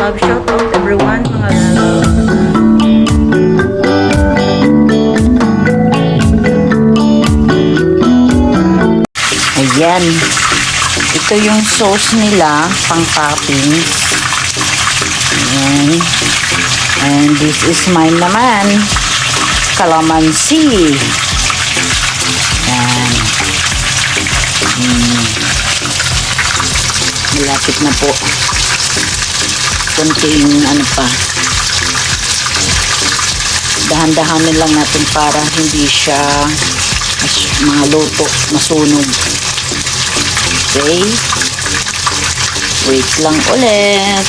love. Shout out everyone, mga love. Ayan. Ito yung sauce nila, pang toppings. Ayan. And this is mine naman. Calamansi. Ayan. Malapit na po. Kunting ano pa. Dahan-dahanin lang natin para hindi siya maluto, masunog. Okay. Wait lang ulit.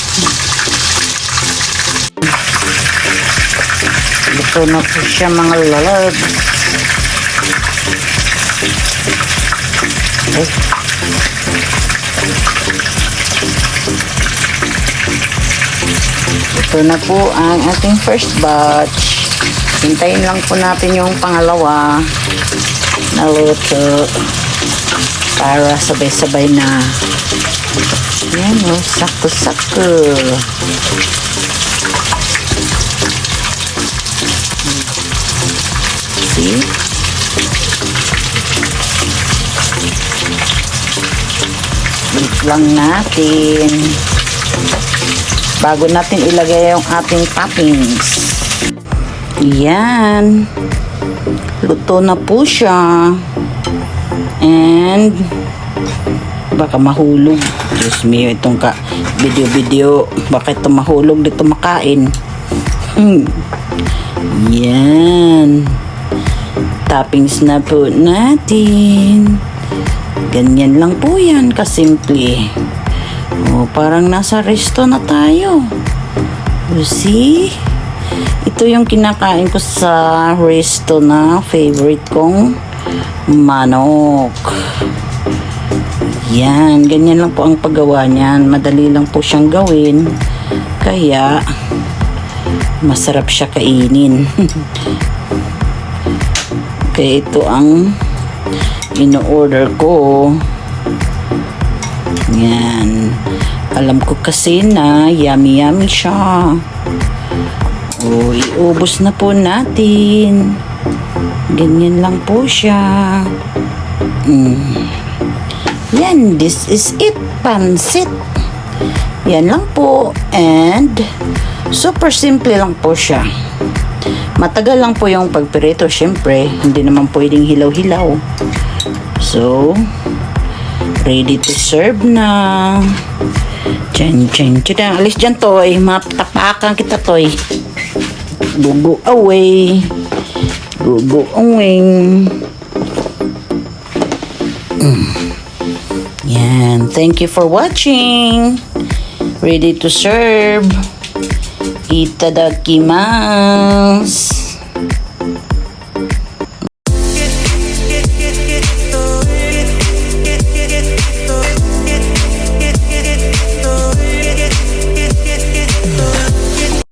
Luto na po siya, mga lalab. Okay. Ito na po ang ating first batch. Hintayin lang po natin yung pangalawa na luto para sabay-sabay na. Yan o, sakto-sakto. See? Wait lang natin. Bago natin ilagay yung ating toppings. Yan. Luto na po siya. And baka mahulog. Diyos mio, itong video. Baka ito mahulog dito makain. Yan. Toppings na po natin. Ganyan lang po yan, kasimple. Oh, parang nasa resto na tayo. You see? Ito yung kinakain ko sa resto na favorite kong manok. Yan, ganyan lang po ang paggawa niyan. Madali lang po siyang gawin. Kaya masarap siya kainin. Kaya ito ang ino-order ko. Yan. Alam ko kasi na yummy siya. O, iubos na po natin. Ganyan lang po siya. Yan, this is it. Pansit. Yan lang po. And super simple lang po siya. Matagal lang po yung pagprito. Syempre, hindi naman pwedeng hilaw-hilaw. So, ready to serve na. Diyan. Alis dyan, Toy. Matapakan kita, Toy. Go away. Go away. Yan. Thank you for watching. Ready to serve. Itadakimasu.